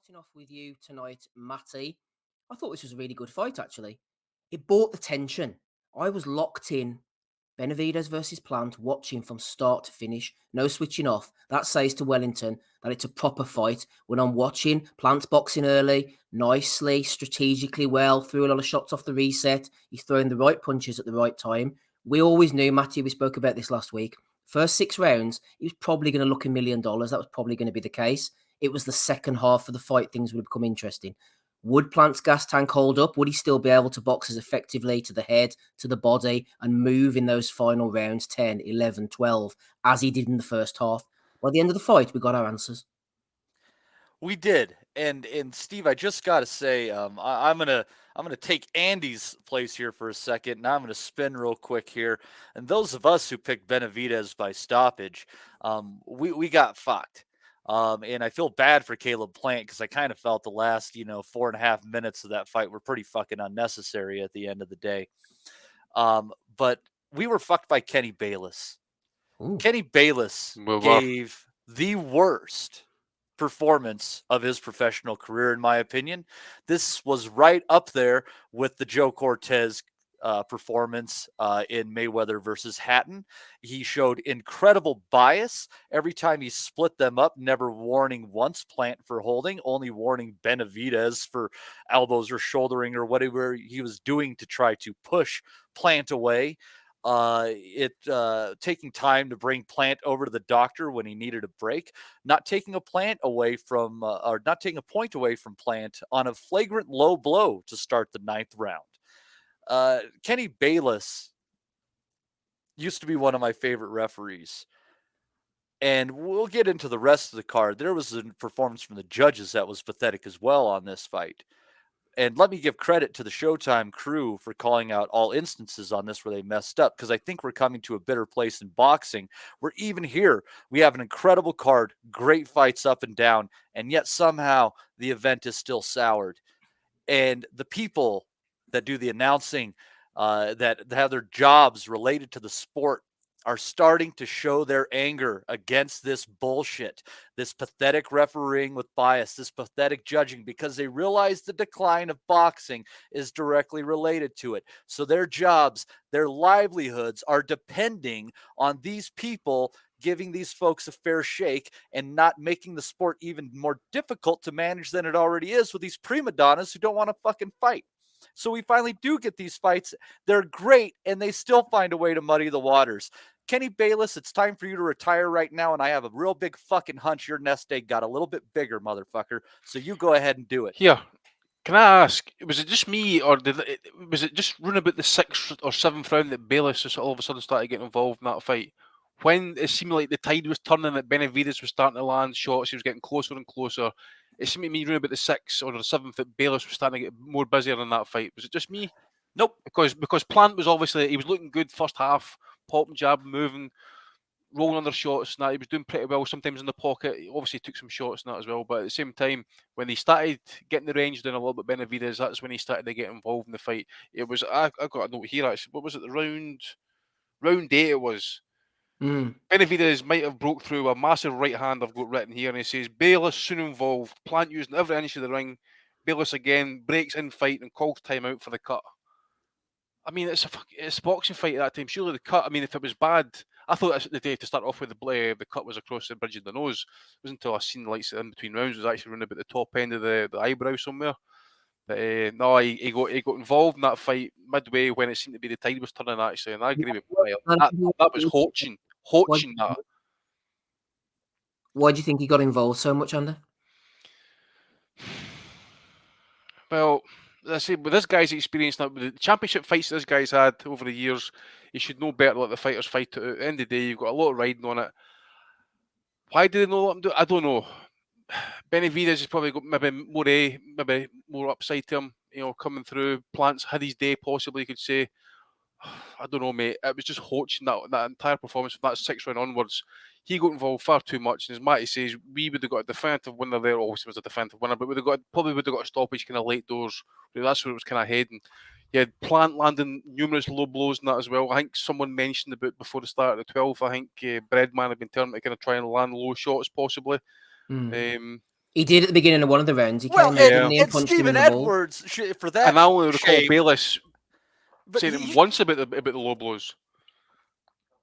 starting off with you tonight, Matty. I thought this was a really good fight, actually. It brought the tension. I was locked in. Benavidez versus Plant, watching from start to finish. No switching off. That says to Wellington that it's a proper fight. When I'm watching, Plant's boxing early, nicely, strategically well, threw a lot of shots off the reset. He's throwing the right punches at the right time. We always knew, Matty, we spoke about this last week. First 6 rounds, he was probably going to look $1 million. That was probably going to be the case. It was the second half of the fight things would have become interesting. Would Plant's gas tank hold up? Would he still be able to box as effectively to the head, to the body, and move in those final rounds 10, 11, 12, as he did in the first half? By the end of the fight, we got our answers. We did, and Steve, I just got to say, I'm gonna take Andy's place here for a second, and I'm gonna spin real quick here. And those of us who picked Benavidez by stoppage, we got fucked. And I feel bad for Caleb Plant because I kind of felt the last 4.5 minutes of that fight were pretty fucking unnecessary at the end of the day. But we were fucked by Kenny Bayless. Ooh. Kenny Bayless We were. gave the worst performance of his professional career, in my opinion. This was right up there with the Joe Cortez performance in Mayweather versus Hatton. He showed incredible bias every time he split them up, never warning once Plant for holding, only warning Benavidez for elbows or shouldering or whatever he was doing to try to push Plant away. Taking time to bring Plant over to the doctor when he needed a break, not taking a point away from Plant on a flagrant low blow to start the 9th round. Kenny Bayless used to be one of my favorite referees. And we'll get into the rest of the card. There was a performance from the judges that was pathetic as well on this fight. And let me give credit to the Showtime crew for calling out all instances on this where they messed up, because I think we're coming to a better place in boxing where even here we have an incredible card, great fights up and down, and yet somehow the event is still soured. And the people that do the announcing, that have their jobs related to the sport, are starting to show their anger against this bullshit, this pathetic refereeing with bias, this pathetic judging, because they realize the decline of boxing is directly related to it. So their jobs, their livelihoods are depending on these people giving these folks a fair shake and not making the sport even more difficult to manage than it already is with these prima donnas who don't want to fucking fight. So we finally do get these fights. They're great, and they still find a way to muddy the waters. Kenny Bayless, it's time for you to retire right now, and I have a real big fucking hunch your nest egg got a little bit bigger, motherfucker. So you go ahead and do it. Here, can I ask, was it just me, or was it just run about the 6th or 7th round that Bayless just all of a sudden started getting involved in that fight? When it seemed like the tide was turning, that Benavidez was starting to land shots, he was getting closer and closer. It seemed to me running about the 6th or the 7th that Bayless was starting to get more busier in that fight. Was it just me? Nope. Because Plant was obviously, he was looking good first half, popping, jab, moving, rolling under shots, and that he was doing pretty well sometimes in the pocket. He obviously took some shots and that as well, but at the same time, when he started getting the range down a little bit, Benavidez, that's when he started to get involved in the fight. It was, I got a note here actually, what was it, the round 8 it was. Benavidez might have broke through a massive right hand I've got written here, and he says, Bayless soon involved, Plant using every inch of the ring. Bayless again breaks in fight and calls time out for the cut. I mean, it's a boxing fight at that time. Surely the cut, I mean, if it was bad, I thought that's the day to start off with the cut was across the bridge of the nose. It wasn't until I seen the lights in between rounds, it was actually running about the top end of the eyebrow somewhere. But no, he got involved in that fight midway when it seemed to be the tide was turning, actually, and I agree with you. That was Hodgson that. Why do you think he got involved so much, Andy? Well, I say with this guy's experience now, with the championship fights this guy's had over the years, he should know better to let the fighters fight. At the end of the day, you've got a lot of riding on it. Why do they not let him do it? I don't know. Benavidez has probably got maybe more upside to him, coming through. Plant's had his day, possibly, you could say. I don't know, mate. It was just Hodgson, that entire performance from that 6th round onwards. He got involved far too much. And as Matty says, we would have got a definitive winner there. Obviously, was a definitive winner, but probably would have got a stoppage kind of late doors. That's where it was kind of heading. Yeah, Plant landing numerous low blows in that as well. I think someone mentioned about before the start of the 12th. I think Breadman had been turning to kind of try and land low shots, possibly. He did at the beginning of one of the rounds. He Well, came yeah. out didn't he, and and punched him in Stephen the ball. Edwards for that. And I only recall shame, Bayless but saying him once about the low blows.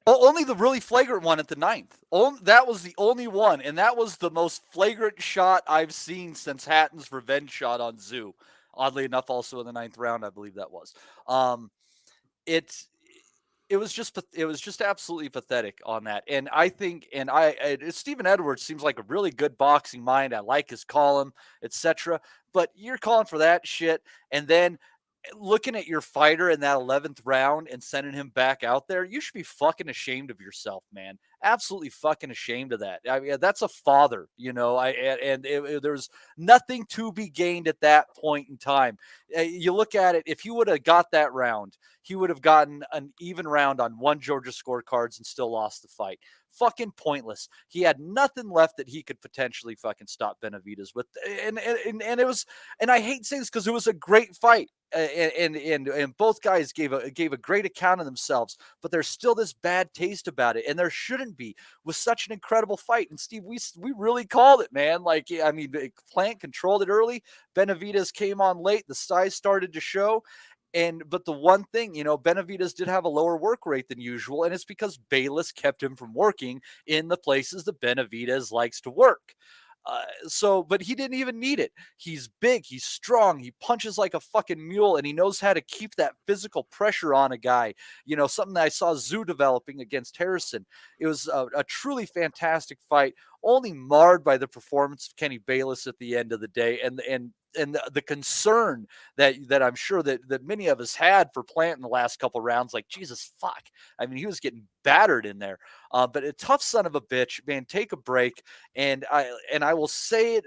only the really flagrant one at the 9th. That was the only one, and that was the most flagrant shot I've seen since Hatton's revenge shot on Zoo. Oddly enough, also in the 9th round, I believe that was. It was just absolutely pathetic on that. And I think, Stephen Edwards seems like a really good boxing mind. I like his column, etc. But you're calling for that shit, and then looking at your fighter in that 11th round and sending him back out there, you should be fucking ashamed of yourself, man. Absolutely fucking ashamed of that. I mean, that's a father, there's nothing to be gained at that point in time. You look at it, if he would have got that round, he would have gotten an even round on one Georgia scorecards and still lost the fight. Fucking pointless. He had nothing left that he could potentially fucking stop Benavidez with. And it was, and I hate saying this because it was a great fight. And both guys gave a great account of themselves, but there's still this bad taste about it, and there shouldn't be with such an incredible fight. And Steve, we really called it, man. Like, I mean, Plant controlled it early. Benavidez came on late. The size started to show. But the one thing, Benavidez did have a lower work rate than usual, and it's because Bayless kept him from working in the places that Benavidez likes to work. But he didn't even need it. He's big, he's strong, he punches like a fucking mule, and he knows how to keep that physical pressure on a guy. Something that I saw Zoo developing against Harrison. It was a truly fantastic fight, only marred by the performance of Kenny Bayless at the end of the day, and the concern that I'm sure that many of us had for Plant in the last couple rounds. Like, Jesus fuck. I mean, he was getting battered in there. But a tough son of a bitch, man. Take a break. And I will say it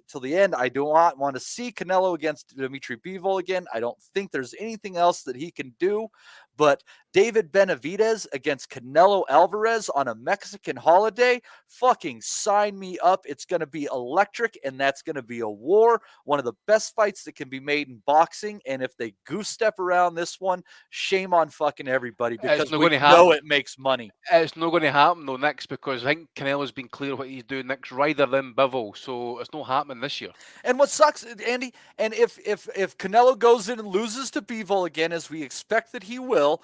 till the end. I do not want to see Canelo against Dimitri Bivol again. I don't think there's anything else that he can do. But David Benavidez against Canelo Alvarez on a Mexican holiday, fucking sign me up. It's going to be electric, and that's going to be a war. One of the best fights that can be made in boxing. And if they goose step around this one, shame on fucking everybody, because we know it makes money. It's not going to happen though, Nick's, because I think Canelo's been clear what he's doing next, rather than Bivol. So it's not happening this year. And what sucks, Andy, and if Canelo goes in and loses to Bivol again, as we expect that he will,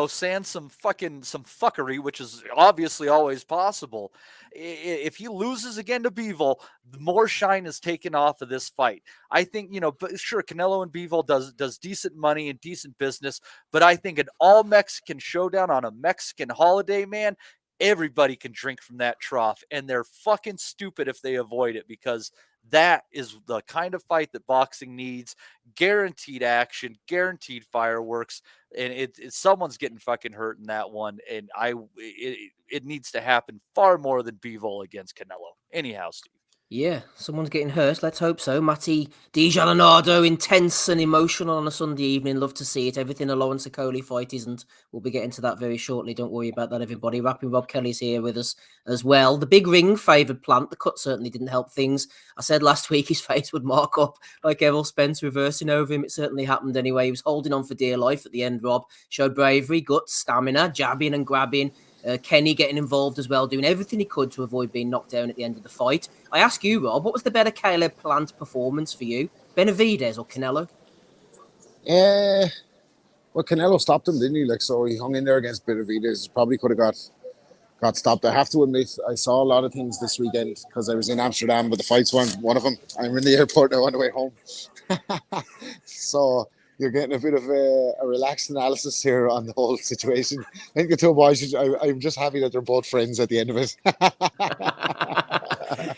sans some fuckery, which is obviously always possible. If he loses again to Bivol, more shine is taken off of this fight. I think, but sure, Canelo and Bivol does decent money and decent business, but I think an all Mexican showdown on a Mexican holiday, man, everybody can drink from that trough, and they're fucking stupid if they avoid it, because that is the kind of fight that boxing needs. Guaranteed action, guaranteed fireworks, and someone's getting fucking hurt in that one, and it needs to happen far more than Bivol against Canelo. Anyhow, Steve. Yeah, someone's getting hurt. Let's hope so. Matty DiGiannato, intense and emotional on a Sunday evening. Love to see it. Everything a Lawrence Okoli fight isn't. We'll be getting to that very shortly. Don't worry about that, everybody. Rapping Rob Kelly's here with us as well. The big ring favoured Plant. The cut certainly didn't help things. I said last week his face would mark up like Errol Spence reversing over him. It certainly happened anyway. He was holding on for dear life at the end, Rob. Showed bravery, guts, stamina, jabbing and grabbing. Kenny getting involved as well, doing everything he could to avoid being knocked down at the end of the fight. I ask you, Rob, what was the better Caleb Plant performance for you? Benavidez or Canelo? Well, Canelo stopped him, didn't he? So he hung in there against Benavidez. Probably could have got stopped. I have to admit, I saw a lot of things this weekend because I was in Amsterdam, but the fights weren't one of them. I'm in the airport now on the way home. So you're getting a bit of a relaxed analysis here on the whole situation. I think the two boys, I'm just happy that they're both friends at the end of it.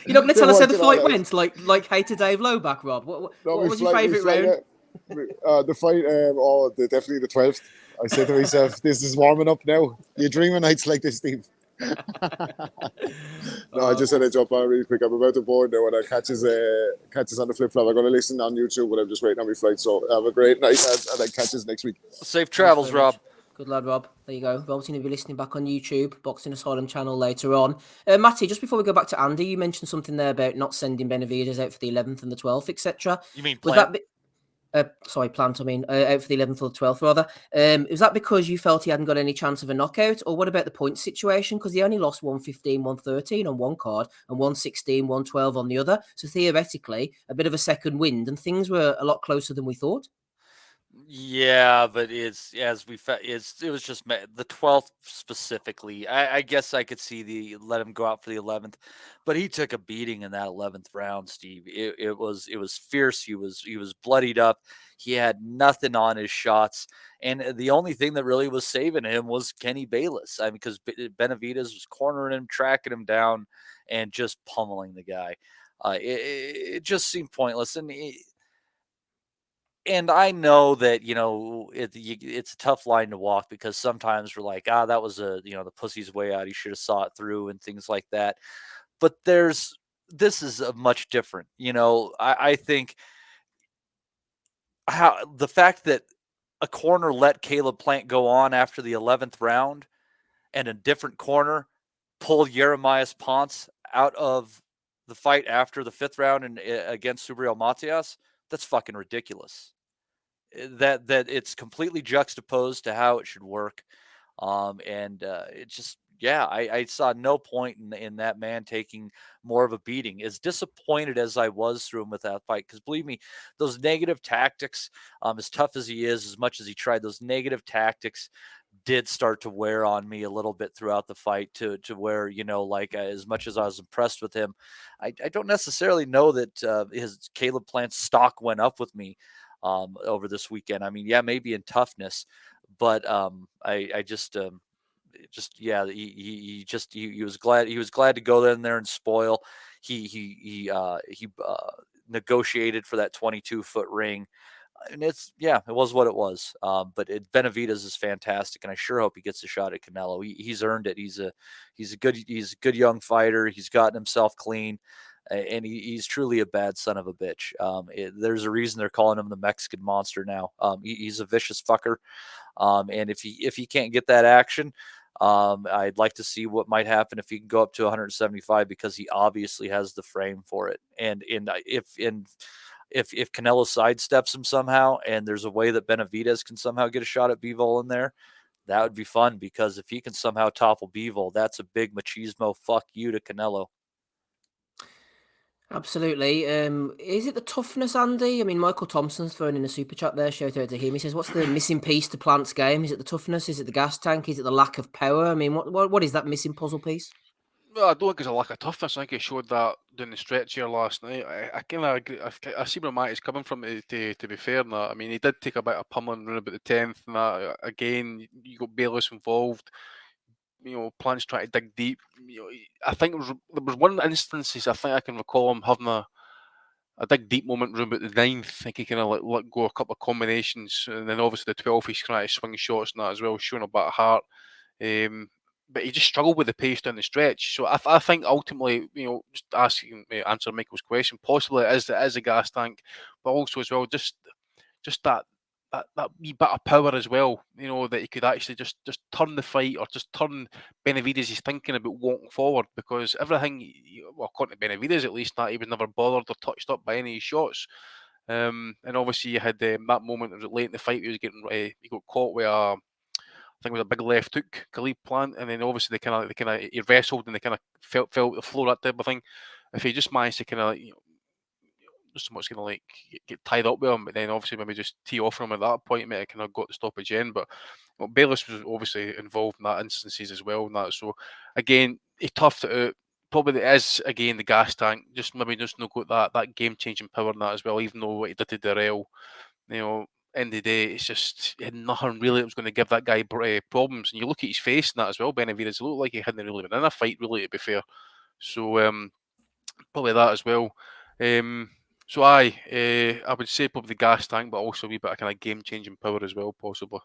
You're not going to tell us how the fight went, like Hater Dave Lowback, Rob? What was your favourite round? The fight, definitely the 12th. I said to myself, this is warming up now. You dream of nights like this, Steve. I just said I'd jump on really quick. I'm about to board now, when I catches on the flip-flop. I'm going to listen on YouTube, but I'm just waiting on my flight. So have a great night, and I catches next week. Safe travels, Rob. Good lad, Rob. There you go. Rob's going to be listening back on YouTube, Boxing Asylum channel later on. Matty, just before we go back to Andy, you mentioned something there about not sending Benavidez out for the 11th and the 12th, etc. You mean Plant? Sorry, Plant, I mean, out for the 11th or the 12th, rather. Was that because you felt he hadn't got any chance of a knockout? Or what about the point situation? Because he only lost 115, 113 on one card and 116, 112 on the other. So theoretically, a bit of a second wind, and things were a lot closer than we thought. Yeah, but it was just the 12th specifically. I guess I could see let him go out for the 11th, but he took a beating in that 11th round, Steve. It was fierce. He was bloodied up. He had nothing on his shots, and the only thing that really was saving him was Kenny Bayless. I mean, because Benavidez was cornering him, tracking him down, and just pummeling the guy. It just seemed pointless, and I know that, it's a tough line to walk because sometimes we're like, that was the pussy's way out. He should have saw it through and things like that. But this is a much different, I think how the fact that a corner let Caleb Plant go on after the 11th round and a different corner pulled Jeremias Ponce out of the fight after the 5th round and against Subriel Matias, that's fucking ridiculous. That it's completely juxtaposed to how it should work. It just, I saw no point in that man taking more of a beating. As disappointed as I was through him with that fight, because believe me, those negative tactics, as tough as he is, as much as he tried, those negative tactics did start to wear on me a little bit throughout the fight to where, as much as I was impressed with him, I don't necessarily know that his Caleb Plant's stock went up with me over this weekend. I mean, maybe in toughness, but he was glad to go in there and spoil. He negotiated for that 22-foot ring. And it was what it was. But Benavidez is fantastic, and I sure hope he gets a shot at Canelo. He's earned it. He's a good young fighter. He's gotten himself clean, and he's truly a bad son of a bitch. There's a reason they're calling him the Mexican Monster now. He's a vicious fucker. And if he can't get that action, I'd like to see what might happen if he can go up to 175, because he obviously has the frame for it. And if Canelo sidesteps him somehow, and there's a way that Benavidez can somehow get a shot at Bivol in there, that would be fun, because if he can somehow topple Bivol, that's a big machismo fuck you to Canelo. Absolutely. Is it the toughness, Andy? I mean, Michael Thompson's thrown in a super chat there. Shout out to him. He says, "What's the missing piece to Plant's game? Is it the toughness? Is it the gas tank? Is it the lack of power? I mean, what is that missing puzzle piece?" Well, I don't think it's a lack of toughness. I think he showed that down the stretch here last night. I kind of agree. I see where Matt is coming from. To be fair, in that, I mean, he did take a bit of pummeling around about the 10th, and that again, you got Bayless involved. Plants trying to dig deep. I think there was one instances I think I can recall him having a dig deep moment around about the 9th. I think he kind of let go a couple of combinations, and then obviously the 12th he's trying to swing shots and that as well, showing a bit of heart. But he just struggled with the pace down the stretch. So I think ultimately, just answer Michael's question, possibly it is a gas tank, but also as well just that wee bit of power as well. That he could actually just turn the fight, or just turn Benavidez. He's thinking about walking forward, because everything, according to Benavidez at least, that he was never bothered or touched up by any shots. And obviously you had that moment late in the fight. He got caught with I think it was a big left hook, Khalid Plant, and then obviously he wrestled and they kind of felt the floor, that type of thing. If he just managed to kind of just so much kind of like get tied up with him, but then obviously maybe just tee off from him at that point, might have kind of got the stoppage in. But Bayless was obviously involved in that instances as well, and that. So again, he toughed it out. Probably it is again the gas tank. Just maybe just not got that game changing power in that as well. Even though what he did to Darrell, end of the day, it's just he had nothing really that was going to give that guy problems. And you look at his face and that as well, Benavidez, it looked like he hadn't really been in a fight, really, to be fair. So probably that as well. So I would say probably the gas tank, but also a wee bit of kind of game changing power as well, possibly.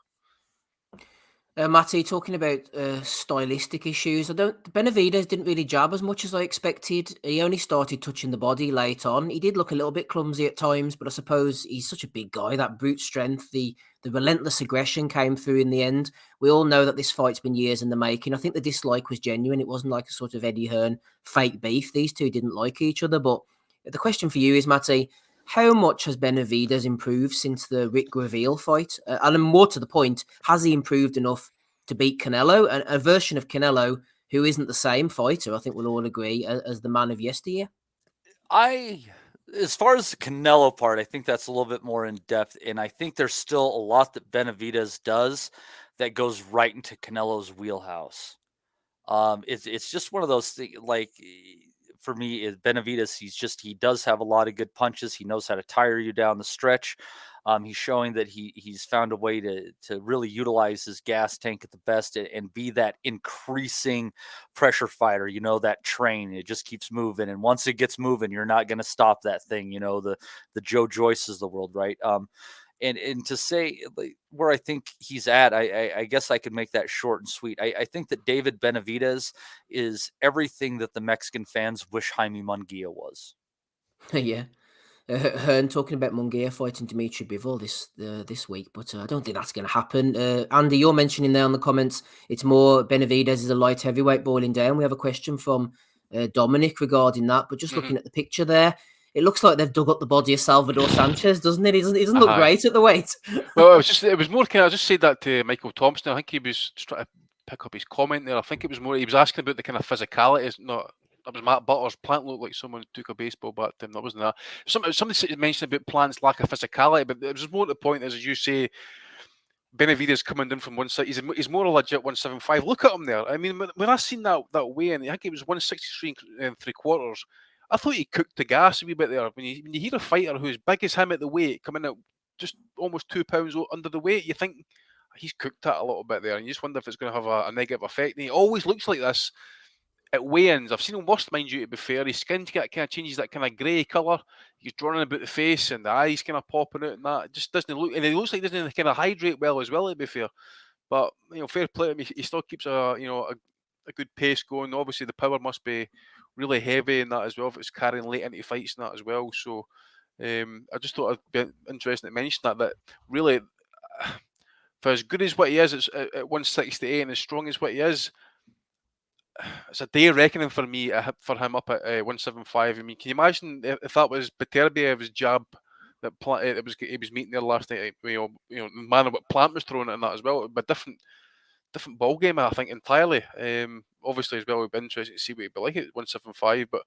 Matty, talking about stylistic issues, Benavidez didn't really jab as much as I expected. He only started touching the body late on. He did look a little bit clumsy at times, but I suppose he's such a big guy. That brute strength, the relentless aggression came through in the end. We all know that this fight's been years in the making. I think the dislike was genuine. It wasn't like a sort of Eddie Hearn fake beef. These two didn't like each other. But the question for you is, Matty, How much has Benavidez improved since the Rick Reveal fight? And more to the point, has he improved enough to beat Canelo? A version of Canelo who isn't the same fighter, I think we'll all agree, as the man of yesteryear. As far as the Canelo part, I think that's a little bit more in depth, and I think there's still a lot that Benavidez does that goes right into Canelo's wheelhouse. It's just one of those things. Like for me, Benavidez, he does have a lot of good punches. He knows how to tire you down the stretch. He's showing that he's found a way to really utilize his gas tank at the best and be that increasing pressure fighter. You know, that train, it just keeps moving, and once it gets moving, you're not going to stop that thing. You know, the Joe Joyces of the world, right? And to say like, where I think he's at, I guess I could make that short and sweet. I think that David Benavidez is everything that the Mexican fans wish Jaime Munguia was. Yeah. Hearn talking about Munguia fighting Dimitri Bivol this week, but I don't think that's going to happen. Andy, you're mentioning there in the comments, it's more Benavidez is a light heavyweight boiling down. We have a question from Dominic regarding that, but just looking at the picture there, it looks like they've dug up the body of Salvador Sanchez, doesn't it? He doesn't look great at the weight. Well, it was more kind of, I just said that to Michael Thompson. I think he was trying to pick up his comment there. I think it was more, he was asking about the kind of physicality. It's not, that was Matt Butler's. Plant looked like someone took a baseball bat to him. That wasn't that. Somebody mentioned about Plant's lack of physicality, but it was more to the point, as you say, Benavidez coming in from one side. He's more a legit 175. Look at him there. I mean, when I seen that weigh-in, I think it was 163 and 3/4. I thought he cooked the gas a wee bit there. When you hear a fighter who's big as him at the weight coming out just almost 2 pounds under the weight, you think he's cooked that a little bit there, and you just wonder if it's going to have a negative effect. And he always looks like this at weigh-ins. I've seen him worse, mind you, to be fair. His skin kind of changes that kind of grey colour. He's drawing about the face and the eyes kind of popping out and that. It just doesn't look, and he looks like he doesn't kind of hydrate well as well, to be fair. But, fair play to him. He still keeps a good pace going. Obviously, the power must be really heavy in that as well, if it's carrying late into fights and that as well. So, I just thought it'd be interesting to mention that really, for as good as what he is at 168 and as strong as what he is, it's a day reckoning for me for him up at 175. I mean, can you imagine if that was Beterbiev's jab that he was meeting there last night? The manner what Plant was throwing it in that as well. It would be a different ball game, I think, entirely. Obviously, as well, it'd be interesting to see what he'd be like at 175. But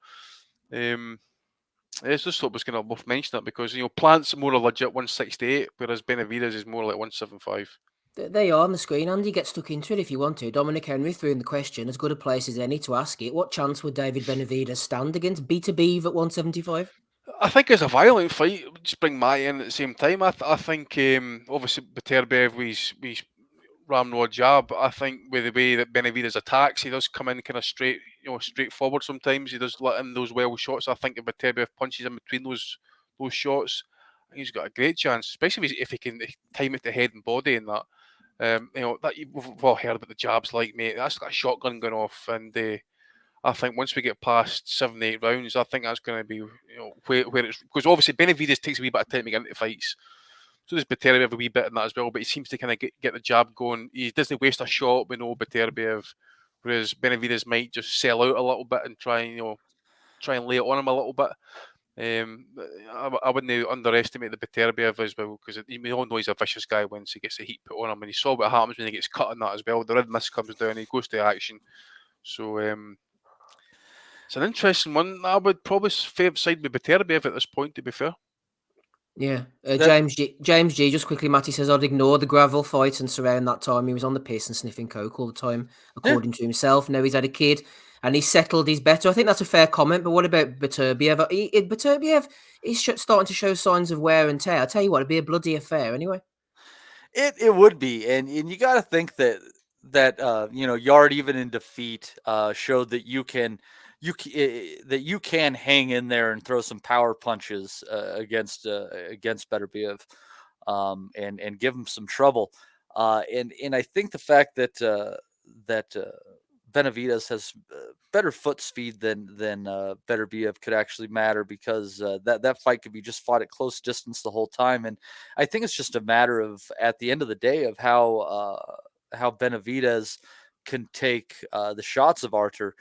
I just thought it was kind of worth mentioning that because Plant's more a legit 168, whereas Benavidez is more like 175. They are on the screen. Andy, get stuck into it if you want to. Dominic Henry threw in the question, as good a place as any to ask it. What chance would David Benavidez stand against Beterbiev at 175? I think it's a violent fight. Just bring Matt in at the same time. I think obviously Beterbiev we ramrod jab. But I think with the way that Benavidez attacks, he does come in kind of straightforward. Sometimes he does let in those well shots. I think if Beterbiev punches in between those shots, I think he's got a great chance, especially if he can time it to head and body and that. That we've all heard about the jabs, like, mate. That's got a shotgun going off, and I think once we get past 7-8 rounds, I think that's going to be where it's, because obviously Benavidez takes a wee bit of time to get into fights. So does Beterbiev a wee bit in that as well, but he seems to kind of get the jab going. He doesn't waste a shot. We know Beterbiev, whereas Benavidez might just sell out a little bit and try and lay it on him a little bit. I wouldn't underestimate the Beterbiev as well, because we all know he's a vicious guy once he gets the heat put on him, and he saw what happens when he gets cut on that as well. The red mist comes down, he goes to action. So it's an interesting one. I would probably side with Beterbiev at this point, to be fair. Yeah. James G, just quickly, Matty says, I'd ignore the gravel fight and surround that time. He was on the piss and sniffing coke all the time, according to himself. Now he's had a kid and he's settled, he's better. I think that's a fair comment, but what about Beterbiev? Beterbiev is starting to show signs of wear and tear. I'll tell you what, it'd be a bloody affair anyway. It would be, and you got to think that Yard, even in defeat, showed that you can hang in there and throw some power punches against Beterbiev, and give him some trouble. And I think the fact that Benavidez has better foot speed than Beterbiev could actually matter, because that fight could be just fought at close distance the whole time. And I think it's just a matter of, at the end of the day, of how Benavidez can take the shots of Artur.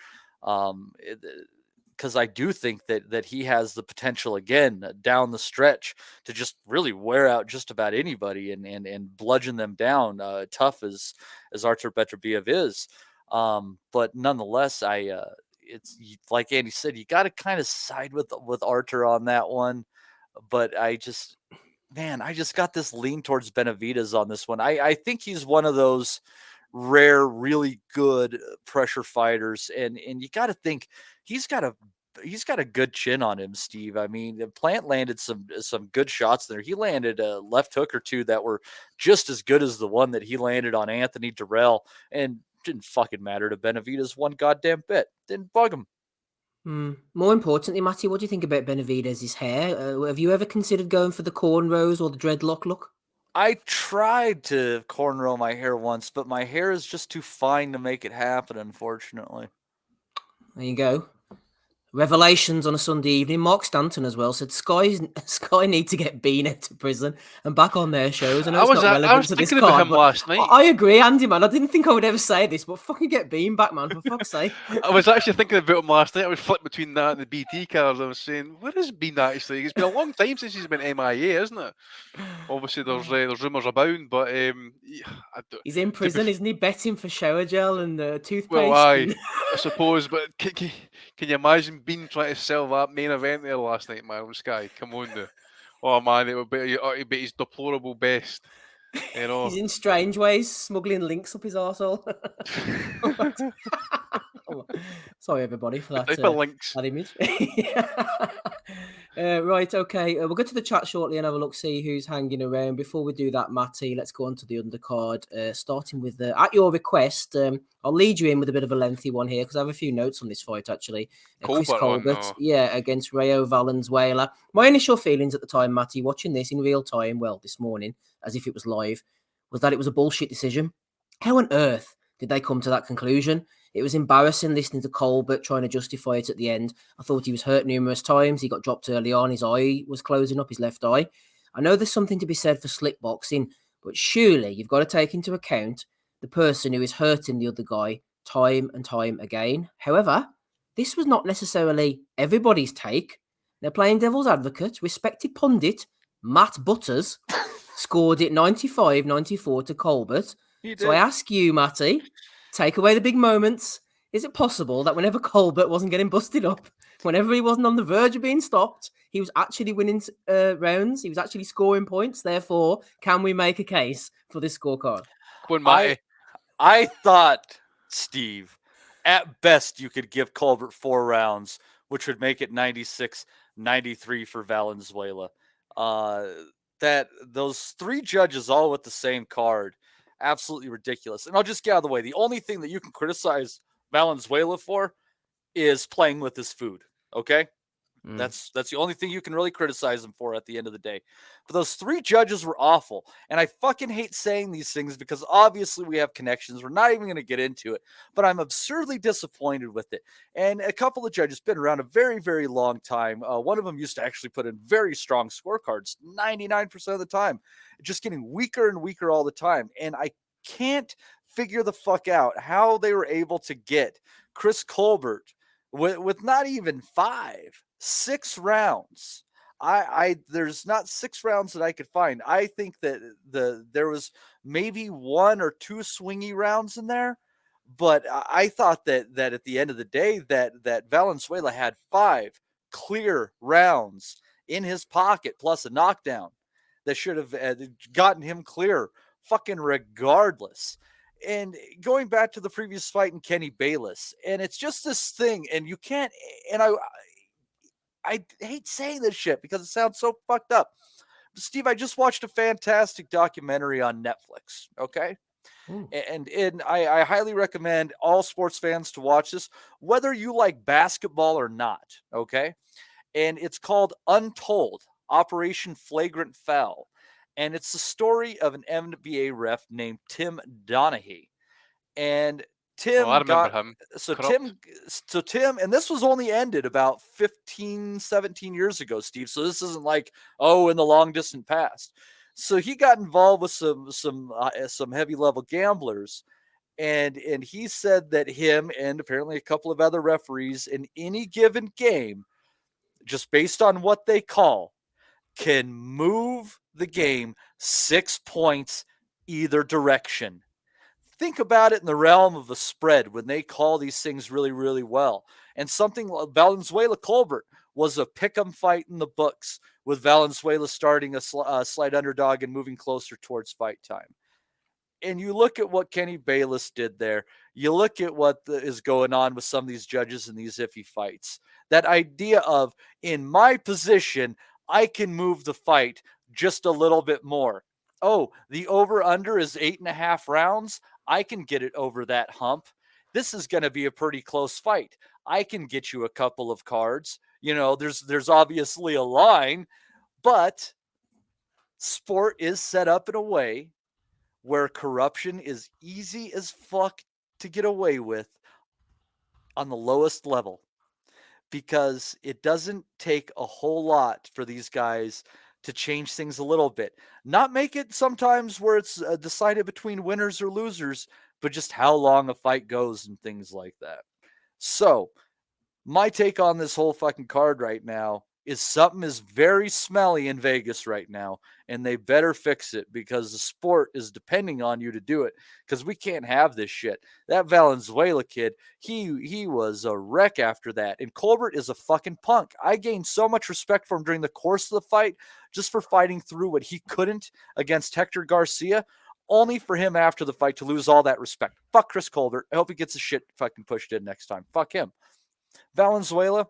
because I do think that he has the potential again down the stretch to just really wear out just about anybody and bludgeon them down, tough as Artur Beterbiev is. But nonetheless, it's like Andy said, you got to kind of side with Artur on that one. But I just got this lean towards Benavidez on this one. I think he's one of those rare, really good pressure fighters, and you got to think he's got a good chin on him, Steve. I mean, Plant landed some good shots there. He landed a left hook or two that were just as good as the one that he landed on Anthony Durrell, and didn't fucking matter to Benavidez one goddamn bit. Didn't bug him. More importantly, Matty, what do you think about Benavidez's hair? Have you ever considered going for the cornrows or the dreadlock look? I tried to cornrow my hair once, but my hair is just too fine to make it happen, unfortunately. There you go. Revelations on a Sunday evening. Mark Stanton as well said Sky need to get Bean out to prison and back on their shows. I know it's not relevant I was to this thinking about card, him last night. I agree, Andy, man. I didn't think I would ever say this, but fucking get Bean back, man, for fuck's sake. I was actually thinking about him last night. I was flipping between that and the BT cards. I was saying, where has Bean actually? It's been a long time since he's been MIA, isn't it? Obviously, there's rumours abound, but he's in prison, isn't he? Betting for shower gel and toothpaste. Well, I suppose, but can you imagine Bean trying to sell that main event there last night, man, on Sky? Come on, now. Oh man, it would be his deplorable best. You know, he's in strange ways, smuggling links up his arsehole. Sorry, everybody, for that, links. that image. Right, okay. We'll go to the chat shortly and have a look, see who's hanging around. Before we do that, Matty, let's go on to the undercard, starting with, at your request, I'll lead you in with a bit of a lengthy one here because I have a few notes on this fight, actually. Chris Colbert, against Rayo Valenzuela. My initial feelings at the time, Matty, watching this in real time, well, this morning, as if it was live, was that it was a bullshit decision. How on earth did they come to that conclusion? It was embarrassing listening to Colbert trying to justify it at the end. I thought he was hurt numerous times. He got dropped early on. His eye was closing up, his left eye. I know there's something to be said for slick boxing, but surely you've got to take into account the person who is hurting the other guy time and time again. However, this was not necessarily everybody's take. They're playing devil's advocate. Respected pundit Matt Butters scored it 95-94 to Colbert. So I ask you, Matty, take away the big moments. Is it possible that whenever Colbert wasn't getting busted up, whenever he wasn't on the verge of being stopped, he was actually winning rounds? He was actually scoring points. Therefore, can we make a case for this scorecard? I thought, Steve, at best you could give Colbert 4 rounds, which would make it 96-93 for Valenzuela. That those 3 judges all with the same card. Absolutely ridiculous. And I'll just get out of the way. The only thing that you can criticize Valenzuela for is playing with his food. Okay? That's the only thing you can really criticize him for at the end of the day. But those 3 judges were awful. And I fucking hate saying these things because obviously we have connections. We're not even going to get into it. But I'm absurdly disappointed with it. And a couple of judges been around a very, very long time. One of them used to actually put in very strong scorecards 99% of the time. Just getting weaker and weaker all the time. And I can't figure the fuck out how they were able to get Chris Colbert with not even 6 rounds. There's not 6 rounds that I could find. I think that there was maybe 1 or 2 swingy rounds in there, but I thought that at the end of the day that Valenzuela had 5 clear rounds in his pocket plus a knockdown that should have gotten him clear fucking regardless. And going back to the previous fight in Kenny Bayless, and it's just this thing, and you can't, and I hate saying this shit because it sounds so fucked up. But Steve, I just watched a fantastic documentary on Netflix, okay? And I highly recommend all sports fans to watch this, whether you like basketball or not, okay? And it's called Untold, Operation Flagrant Foul. And it's the story of an NBA ref named Tim Donaghy. And Tim I remember him. Tim, and this was only ended about 15, 17 years ago, Steve. So this isn't like, in the long distant past. So he got involved with some heavy level gamblers. And he said that him and apparently a couple of other referees in any given game, just based on what they call, can move the game 6 points either direction. Think about it in the realm of a spread when they call these things really, really well. And something like Valenzuela Colbert was a pick'em fight in the books, with Valenzuela starting a slight underdog and moving closer towards fight time. And you look at what Kenny Bayless did there. You look at what is going on with some of these judges in these iffy fights. That idea of, in my position, I can move the fight just a little bit more. Oh, the over-under is 8.5 rounds. I can get it over that hump. This is going to be a pretty close fight. I can get you a couple of cards. You know, there's obviously a line, but sport is set up in a way where corruption is easy as fuck to get away with on the lowest level, because it doesn't take a whole lot for these guys to change things a little bit. Not make it sometimes where it's decided between winners or losers, but just how long a fight goes and things like that. So, my take on this whole fucking card right now is something is very smelly in Vegas right now, and they better fix it, because the sport is depending on you to do it, because we can't have this shit. That Valenzuela kid, he was a wreck after that, and Colbert is a fucking punk. I gained so much respect for him during the course of the fight, just for fighting through what he couldn't against Hector Garcia, only for him after the fight to lose all that respect. Fuck Chris Colbert. I hope he gets his shit fucking pushed in next time. Fuck him. Valenzuela,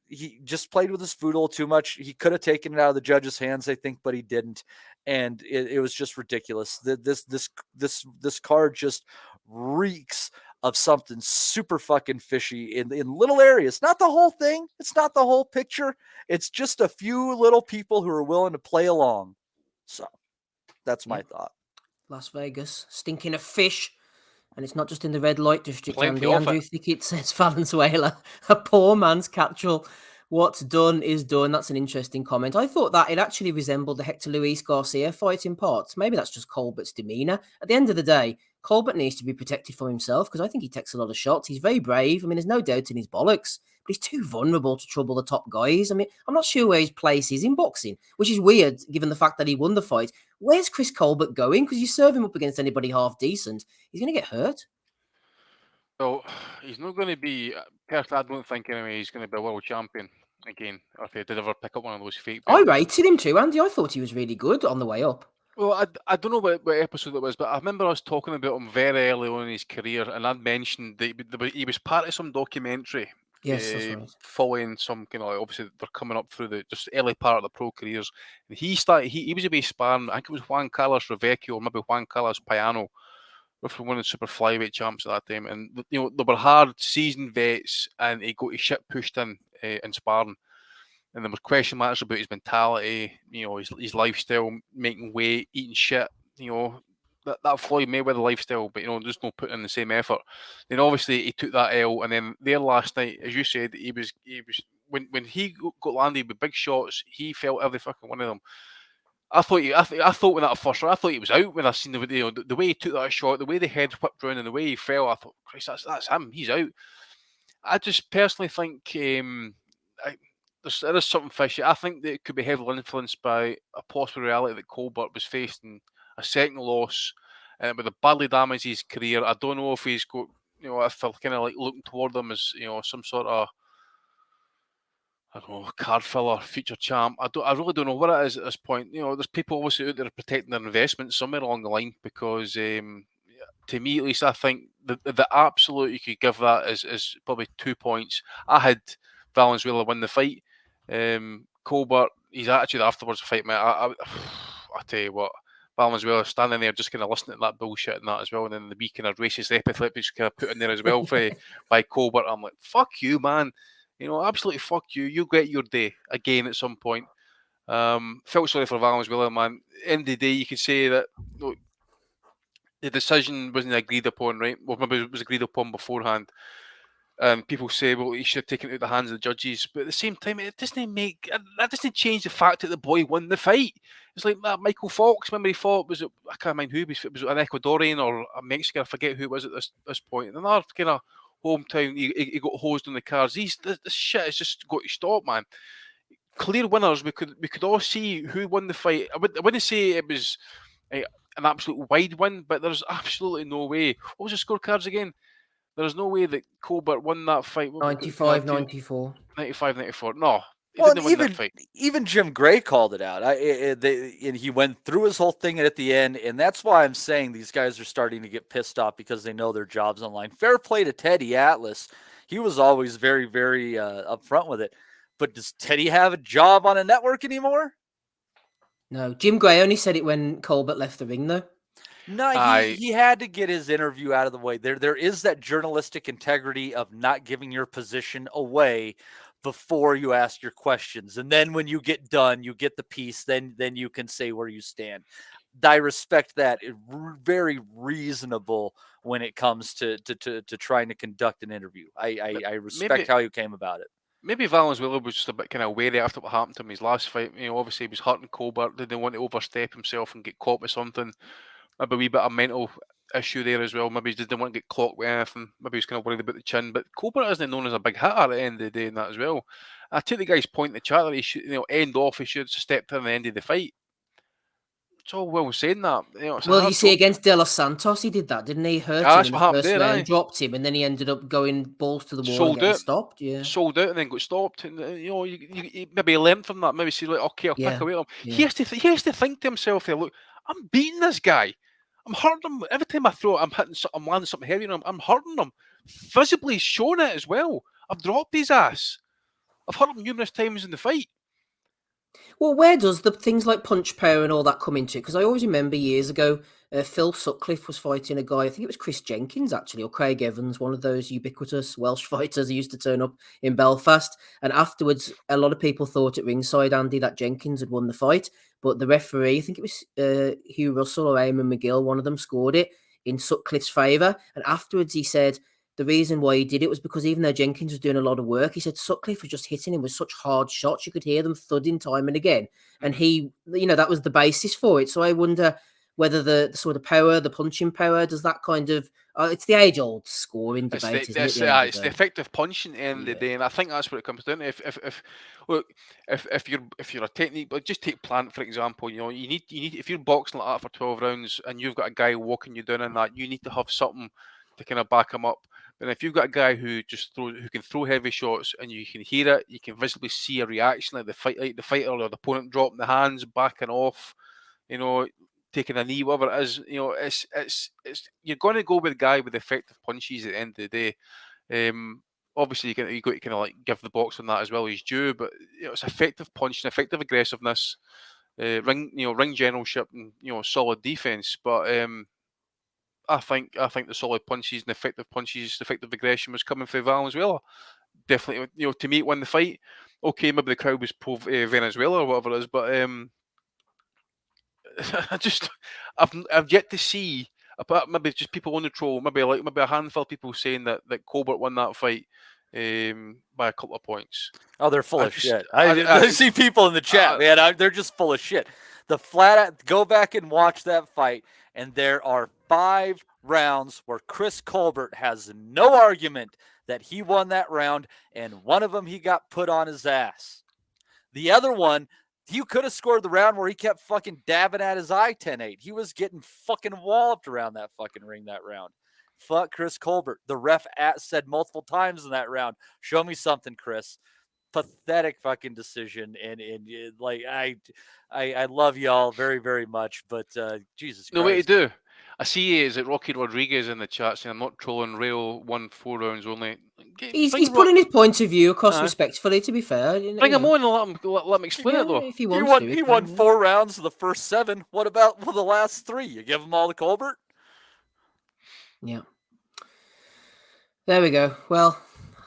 he just played with his food a little too much. He could have taken it out of the judge's hands, I think, but he didn't, and it was just ridiculous. This card just reeks of something super fucking fishy in little areas. Not the whole thing. It's not the whole picture. It's just a few little people who are willing to play along. So that's my thought. Las Vegas, stinking of fish. And it's not just in the red light district, Plenty Andy. of Andrew it. Thicket says Valenzuela, a poor man's catch-all. What's done is done. That's an interesting comment. I thought that it actually resembled the Hector Luis Garcia fight in parts. Maybe that's just Colbert's demeanour. At the end of the day, Colbert needs to be protected from himself, because I think he takes a lot of shots. He's very brave. I mean, there's no doubt in his bollocks, but he's too vulnerable to trouble the top guys. I mean, I'm not sure where his place is in boxing, which is weird given the fact that he won the fight. Where's Chris Colbert going? Because you serve him up against anybody half decent, he's going to get hurt. Well, he's not going to be. Personally, I don't think anyway he's going to be a world champion again, or if he did ever pick up one of those fake I belts. rated him too, Andy. I thought he was really good on the way up. Well, I don't know what episode it was, but I remember us talking about him very early on in his career, and I'd mentioned that he was part of some documentary. Yes, that's right. Following some, obviously they're coming up through the just early part of the pro careers. And he started. He was a base sparring. I think it was Juan Carlos Revecchio or maybe Juan Carlos Payano, from one of the super flyweight champs at that time. And they were hard seasoned vets, and he got his shit pushed in sparring. And there was question marks about his mentality, his lifestyle, making weight, eating shit, that Floyd Mayweather lifestyle, but just no putting in the same effort. Then obviously he took that L, and then there last night, as you said, he was when he got landed with big shots, he felt every fucking one of them. I thought when that first round, I thought he was out when I seen the way he took that shot, the way the head whipped round, and the way he fell. I thought, Christ, that's him. He's out. I just personally think there is something fishy. I think that it could be heavily influenced by a possible reality that Colbert was facing a second loss, and with a badly damaged his career. I don't know if he's got, if they're kind of like looking toward him as some sort of, I don't know, card filler, future champ. I really don't know what it is at this point. There's people obviously out there protecting their investments somewhere along the line, because to me at least, I think the absolute you could give that is probably 2 points. I had Valenzuela win the fight. Colbert, his attitude afterwards the fight, man, I tell you what, Valenzuela standing there just kind of listening to that bullshit and that as well, and then the wee kind of racist epithet just kind of put in there as well by Colbert. I'm like, fuck you, man. Absolutely fuck you. You get your day again at some point. Felt sorry for Valenzuela, man. End of the day, you could say that the decision wasn't agreed upon, right? Well, maybe it was agreed upon beforehand. And people say, well, he should have taken it out of the hands of the judges. But at the same time, that doesn't change the fact that the boy won the fight. It's like that Michael Fox, remember he fought, I can't remember who, it was an Ecuadorian or a Mexican, I forget who it was at this point. And another kind of hometown, he got hosed on the cards. This shit has just got to stop, man. Clear winners, we could all see who won the fight. I wouldn't say it was an absolute wide win, but there's absolutely no way. What was the scorecards again? There's no way that Colbert won that fight. 95-94. 95-94. No, he Well, didn't win that fight. even Jim Gray called it out. And he went through his whole thing at the end, and that's why I'm saying these guys are starting to get pissed off because they know their job's online. Fair play to Teddy Atlas. He was always very, very upfront with it. But does Teddy have a job on a network anymore? No, Jim Gray only said it when Colbert left the ring, though. No, he had to get his interview out of the way. There is that journalistic integrity of not giving your position away before you ask your questions. And then when you get done, you get the piece, then you can say where you stand. I respect that. It's very reasonable when it comes to trying to conduct an interview. I respect how you came about it. Maybe Valenzuela was just a bit kind of wary after what happened to him in his last fight. Obviously he was hurting Colbert, didn't want to overstep himself and get caught with something. Maybe a wee bit of mental issue there as well. Maybe he just didn't want to get clocked with anything. Maybe he was kind of worried about the chin. But Colbert isn't known as a big hitter at the end of the day in that as well. I take the guy's point in the chat that he should, end off. He should have stepped in at the end of the fight. It's all well saying that. Well, you see, against De Los Santos, he did that, didn't he? Hurt him in the first round, dropped him, and then he ended up going balls to the wall and getting stopped. Yeah, sold out and then got stopped. And you maybe learned from that. Maybe see, like, okay, I'll pick away at him. Yeah. He has to think to himself, there, look, I'm beating this guy. I'm hurting him I'm landing something heavy on him. I'm hurting him. Visibly shown it as well. I've dropped his ass. I've hurt him numerous times in the fight. Well, where does the things like punch power and all that come into it? Because I always remember years ago, Phil Sutcliffe was fighting a guy, I think it was Chris Jenkins actually, or Craig Evans, one of those ubiquitous Welsh fighters who used to turn up in Belfast. And afterwards, a lot of people thought at ringside, Andy, that Jenkins had won the fight. But the referee, I think it was Hugh Russell or Eamon McGill, one of them scored it in Sutcliffe's favour. And afterwards he said the reason why he did it was because even though Jenkins was doing a lot of work, he said Sutcliffe was just hitting him with such hard shots. You could hear them thudding time and again. And he, that was the basis for it. So I wonder whether the sort of power, the punching power, does that kind of, it's the age-old scoring debate, it's the effective punching at the end of the day. And I think that's what it comes down to. If you're a technique, but just take Plant, for example, you need, if you're boxing like that for 12 rounds and you've got a guy walking you down in that, you need to have something to kind of back him up. But if you've got a guy who can throw heavy shots and you can hear it, you can visibly see a reaction, like the fighter or the opponent dropping the hands, backing off, taking a knee, whatever it is, it's you're going to go with a guy with effective punches at the end of the day. Obviously you got to kind of like give the box on that as well as due, but it's effective punching, effective aggressiveness, ring generalship, and solid defense. But I think the solid punches and effective aggression was coming from Valenzuela. Definitely, to me, win the fight. Okay, maybe the crowd was pro Venezuela or whatever it is, but I've yet to see, apart maybe just people on the troll, maybe a handful of people saying that Colbert won that fight by a couple of points. Oh, they're full of shit. I see people in the chat, man. They're just full of shit. Go back and watch that fight, and there are 5 rounds where Chris Colbert has no argument that he won that round, and one of them he got put on his ass. The other one, he could have scored the round where he kept fucking dabbing at his eye 10-8. He was getting fucking walloped around that fucking ring that round. Fuck Chris Colbert. The ref said multiple times in that round, show me something, Chris. Pathetic fucking decision. And like, I love y'all very, very much, but Jesus Christ. No way to do. I see is that Rocky Rodriguez in the chat saying I'm not trolling. Rayo won 4 rounds only. He's putting his point of view across respectfully, to be fair. Bring him on and let him explain it, though. If he wants he won 4 rounds of the first 7. What about the last 3? You give them all to Colbert? Yeah. There we go. Well,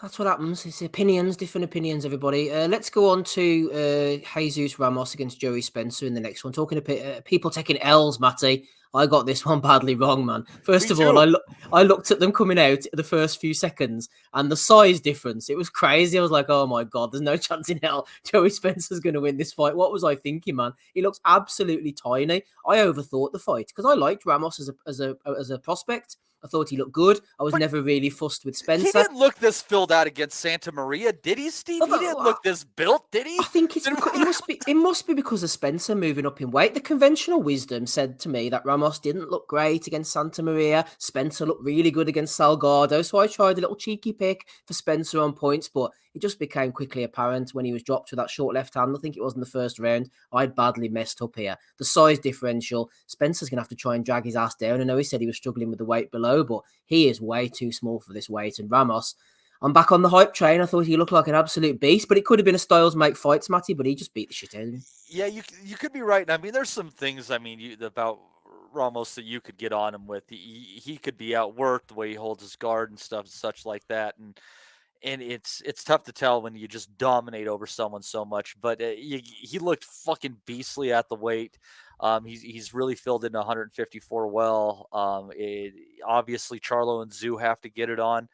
that's what happens. It's different opinions, everybody. Let's go on to Jesus Ramos against Joey Spencer in the next one. Talking to people taking L's, Matty. I got this one badly wrong, man. First Me of all, too. I looked at them coming out the first few seconds, and the size difference, it was crazy. I was like, oh my God, there's no chance in hell Joey Spencer's going to win this fight. What was I thinking, man? He looks absolutely tiny. I overthought the fight because I liked Ramos as a prospect. I thought he looked good. I was never really fussed with Spencer. He didn't look this filled out against Santa Maria, did he, Steve? He didn't look this built, did he? I think it's because it must be because of Spencer moving up in weight. The conventional wisdom said to me that Ramos didn't look great against Santa Maria. Spencer looked really good against Salgado. So I tried a little cheeky pick for Spencer on points, but it just became quickly apparent when he was dropped with that short left hand. I think it was in the first round. I'd badly messed up here. The size differential, Spencer's going to have to try and drag his ass down. I know he said he was struggling with the weight below, but he is way too small for this weight. And Ramos, I'm back on the hype train. I thought he looked like an absolute beast, but it could have been a Styles make fights, Matty, but he just beat the shit out of him. Yeah, you could be right. I mean, there's some things, about Ramos that you could get on him with. He could be outworked the way he holds his guard and stuff, such like that. And it's tough to tell when you just dominate over someone so much. But he looked fucking beastly at the weight. He's really filled into 154 well. Obviously, Charlo and Zoo have to get it on.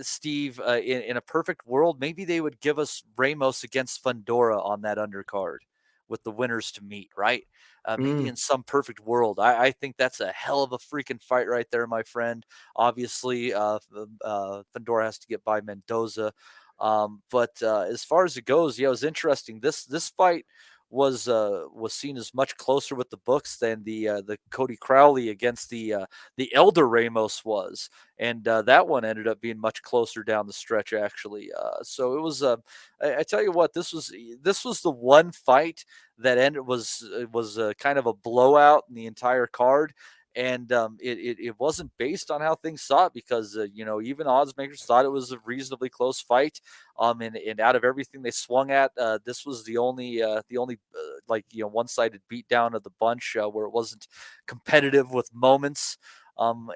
Steve, in a perfect world, maybe they would give us Ramos against Fundora on that undercard with the winners to meet, right? Maybe in some perfect world. I think that's a hell of a freaking fight right there, my friend. Obviously, Fundora has to get by Mendoza. But as far as it goes, yeah, it was interesting. This fight was seen as much closer with the books than the Cody Crowley against the elder Ramos was, and that one ended up being much closer down the stretch actually. So it was I tell you what, this was the one fight that was kind of a blowout in the entire card. And it wasn't based on how things saw it because even odds makers thought it was a reasonably close fight. And out of everything they swung at, this was the only one-sided beatdown of the bunch where it wasn't competitive with moments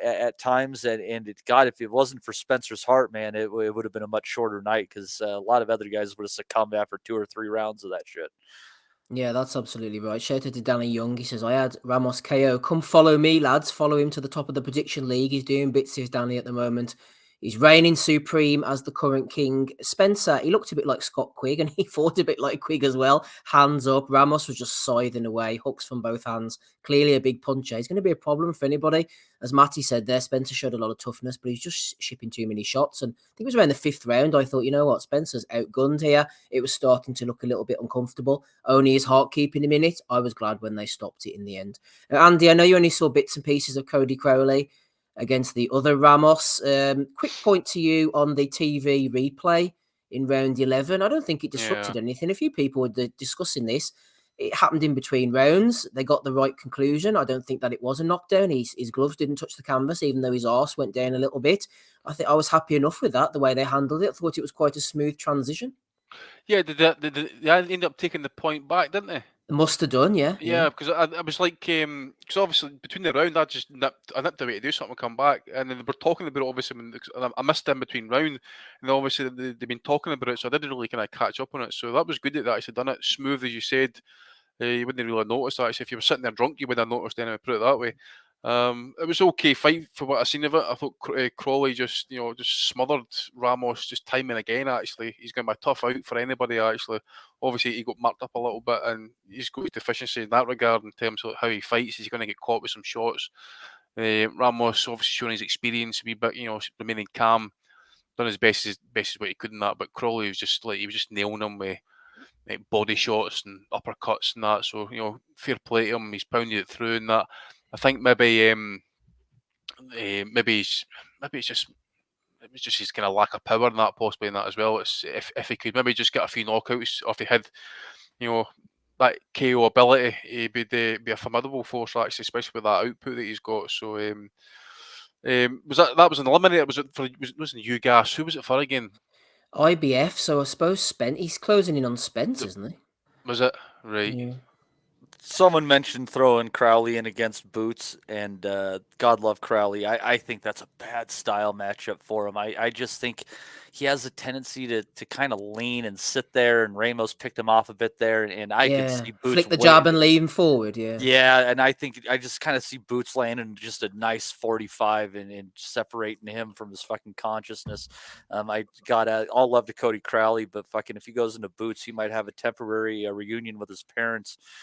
at times. And if it wasn't for Spencer's heart, man, it would have been a much shorter night because a lot of other guys would have succumbed after 2 or 3 rounds of that shit. Yeah, that's absolutely right. Shout out to Danny Young. He says, I had Ramos KO. Come follow me, lads. Follow him to the top of the prediction league. He's doing bits, says Danny, at the moment. He's reigning supreme as the current king. Spencer, he looked a bit like Scott Quigg, and he fought a bit like Quigg as well. Hands up. Ramos was just scything away, hooks from both hands. Clearly a big puncher. He's going to be a problem for anybody. As Matty said there, Spencer showed a lot of toughness, but he's just shipping too many shots. And I think it was around the 5th round. I thought, you know what, Spencer's outgunned here. It was starting to look a little bit uncomfortable. Only his heart keeping him in it. I was glad when they stopped it in the end. Andy, I know you only saw bits and pieces of Cody Crowley against the other Ramos. Quick point to you on the TV replay in round 11. I don't think it disrupted anything. A few people were discussing this. It happened in between rounds. They got the right conclusion. I don't think that it was a knockdown. His gloves didn't touch the canvas, even though his arse went down a little bit. I think I was happy enough with that, the way they handled it. I thought it was quite a smooth transition. Yeah, they ended up taking the point back, didn't they? Must have done, yeah. Yeah, because I was like, because obviously between the round, I nipped away to do something, come back, and then they were talking about it, obviously, I missed in between round, and obviously they've been talking about it, so I didn't really kind of catch up on it. So that was good that they actually done it smooth, as you said. You wouldn't really notice that. Actually, if you were sitting there drunk, you would have noticed anyway, put it that way. It was okay fight for what I seen of it. I thought Crowley just smothered Ramos just time and again. Actually, he's going to be a tough out for anybody. Actually, obviously he got marked up a little bit, and he's got deficiency in that regard in terms of how he fights. He's going to get caught with some shots. Ramos obviously showing his experience a wee bit, remaining calm, done his best as what he could in that. But Crowley was just nailing him with body shots and uppercuts and that. So fair play to him. He's pounded it through and that. I think maybe it's just it was just his kind of lack of power in that, possibly in that as well. It's if he could maybe just get a few knockouts, or if he had that KO ability, he'd be a formidable force actually, especially with that output that he's got. So was that was an eliminator? Was it UGAS? Who was it for again? IBF. So I suppose he's closing in on Spence, isn't he? Was it right? Yeah. Someone mentioned throwing Crowley in against Boots, and God love Crowley. I think that's a bad style matchup for him. I just think he has a tendency to kind of lean and sit there, and Ramos picked him off a bit there, and I can Yeah. see Boots Flick the jab and lean forward. Yeah. Yeah, and I think I just kind of see Boots landing just a nice 45 and separating him from his fucking consciousness. I got all love to Cody Crowley, but fucking if he goes into Boots, he might have a temporary reunion with his parents